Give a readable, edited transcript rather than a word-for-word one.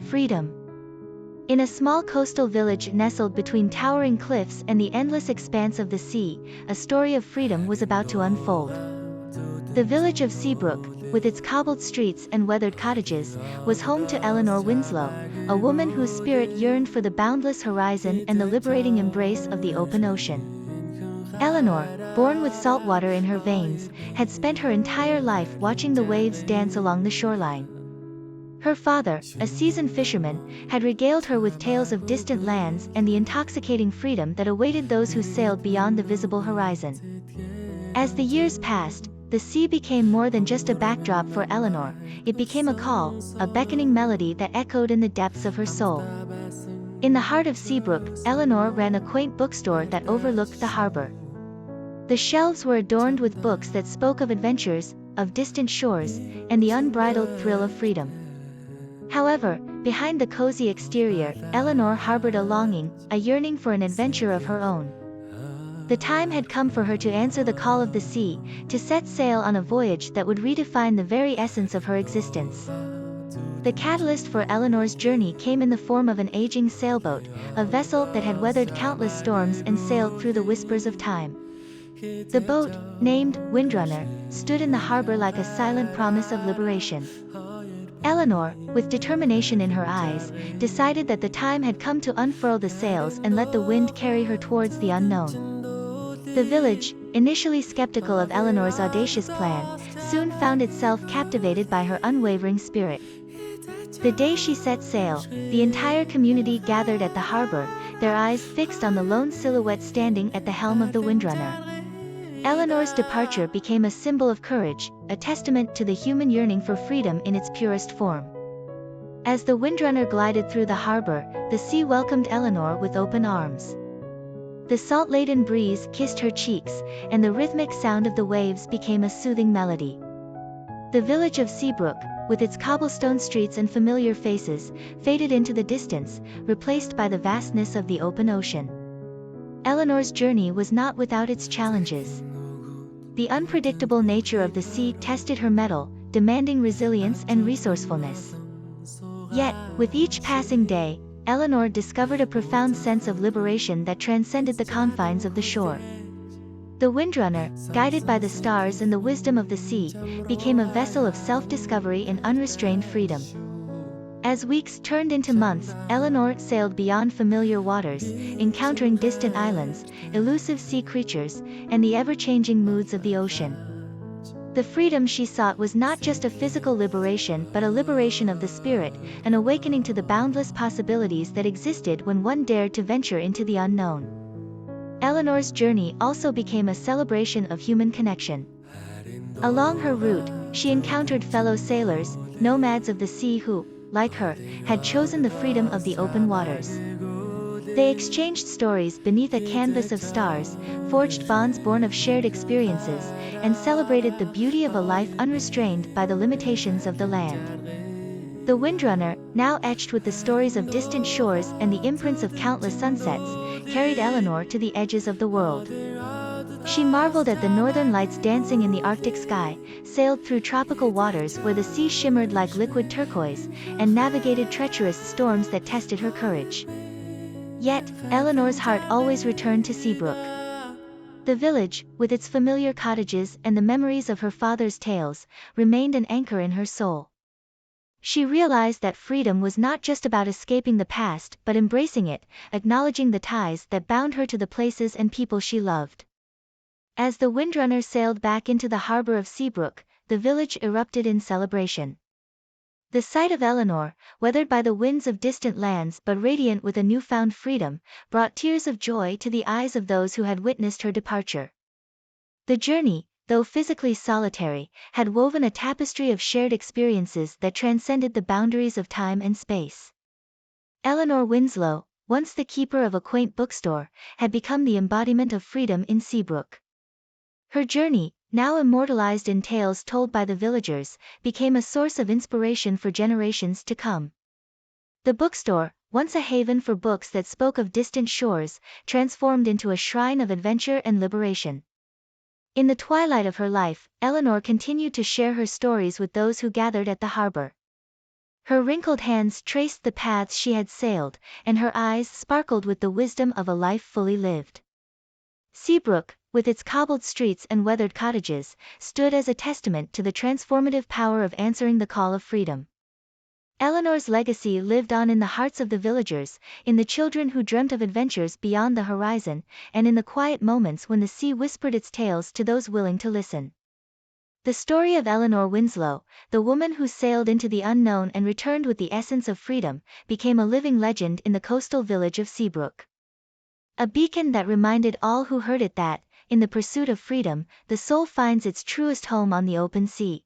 Freedom. In a small coastal village nestled between towering cliffs and the endless expanse of the sea, a story of freedom was about to unfold. The village of Seabrook, with its cobbled streets and weathered cottages, was home to Eleanor Winslow, a woman whose spirit yearned for the boundless horizon and the liberating embrace of the open ocean. Eleanor, born with salt water in her veins, had spent her entire life watching the waves dance along the shoreline. Her father, a seasoned fisherman, had regaled her with tales of distant lands and the intoxicating freedom that awaited those who sailed beyond the visible horizon. As the years passed, the sea became more than just a backdrop for Eleanor. It became a call, a beckoning melody that echoed in the depths of her soul. In the heart of Seabrook, Eleanor ran a quaint bookstore that overlooked the harbor. The shelves were adorned with books that spoke of adventures, of distant shores, and the unbridled thrill of freedom. However, behind the cozy exterior, Eleanor harbored a longing, a yearning for an adventure of her own. The time had come for her to answer the call of the sea, to set sail on a voyage that would redefine the very essence of her existence. The catalyst for Eleanor's journey came in the form of an aging sailboat, a vessel that had weathered countless storms and sailed through the whispers of time. The boat, named Windrunner, stood in the harbor like a silent promise of liberation. Eleanor, with determination in her eyes, decided that the time had come to unfurl the sails and let the wind carry her towards the unknown. The village, initially skeptical of Eleanor's audacious plan, soon found itself captivated by her unwavering spirit. The day she set sail, the entire community gathered at the harbor, their eyes fixed on the lone silhouette standing at the helm of the Windrunner. Eleanor's departure became a symbol of courage, a testament to the human yearning for freedom in its purest form. As the Windrunner glided through the harbor, the sea welcomed Eleanor with open arms. The salt-laden breeze kissed her cheeks, and the rhythmic sound of the waves became a soothing melody. The village of Seabrook, with its cobblestone streets and familiar faces, faded into the distance, replaced by the vastness of the open ocean. Eleanor's journey was not without its challenges. The unpredictable nature of the sea tested her mettle, demanding resilience and resourcefulness. Yet, with each passing day, Eleanor discovered a profound sense of liberation that transcended the confines of the shore. The Windrunner, guided by the stars and the wisdom of the sea, became a vessel of self-discovery and unrestrained freedom. As weeks turned into months, Eleanor sailed beyond familiar waters, encountering distant islands, elusive sea creatures, and the ever-changing moods of the ocean. The freedom she sought was not just a physical liberation but a liberation of the spirit, an awakening to the boundless possibilities that existed when one dared to venture into the unknown. Eleanor's journey also became a celebration of human connection. Along her route, she encountered fellow sailors, nomads of the sea who, like her, had chosen the freedom of the open waters. They exchanged stories beneath a canvas of stars, forged bonds born of shared experiences, and celebrated the beauty of a life unrestrained by the limitations of the land. The Windrunner, now etched with the stories of distant shores and the imprints of countless sunsets, carried Eleanor to the edges of the world. She marveled at the northern lights dancing in the Arctic sky, sailed through tropical waters where the sea shimmered like liquid turquoise, and navigated treacherous storms that tested her courage. Yet, Eleanor's heart always returned to Seabrook. The village, with its familiar cottages and the memories of her father's tales, remained an anchor in her soul. She realized that freedom was not just about escaping the past but embracing it, acknowledging the ties that bound her to the places and people she loved. As the Windrunner sailed back into the harbor of Seabrook, the village erupted in celebration. The sight of Eleanor, weathered by the winds of distant lands but radiant with a newfound freedom, brought tears of joy to the eyes of those who had witnessed her departure. The journey, though physically solitary, had woven a tapestry of shared experiences that transcended the boundaries of time and space. Eleanor Winslow, once the keeper of a quaint bookstore, had become the embodiment of freedom in Seabrook. Her journey, now immortalized in tales told by the villagers, became a source of inspiration for generations to come. The bookstore, once a haven for books that spoke of distant shores, transformed into a shrine of adventure and liberation. In the twilight of her life, Eleanor continued to share her stories with those who gathered at the harbor. Her wrinkled hands traced the paths she had sailed, and her eyes sparkled with the wisdom of a life fully lived. Seabrook, with its cobbled streets and weathered cottages, stood as a testament to the transformative power of answering the call of freedom. Eleanor's legacy lived on in the hearts of the villagers, in the children who dreamt of adventures beyond the horizon, and in the quiet moments when the sea whispered its tales to those willing to listen. The story of Eleanor Winslow, the woman who sailed into the unknown and returned with the essence of freedom, became a living legend in the coastal village of Seabrook. A beacon that reminded all who heard it that, in the pursuit of freedom, the soul finds its truest home on the open sea.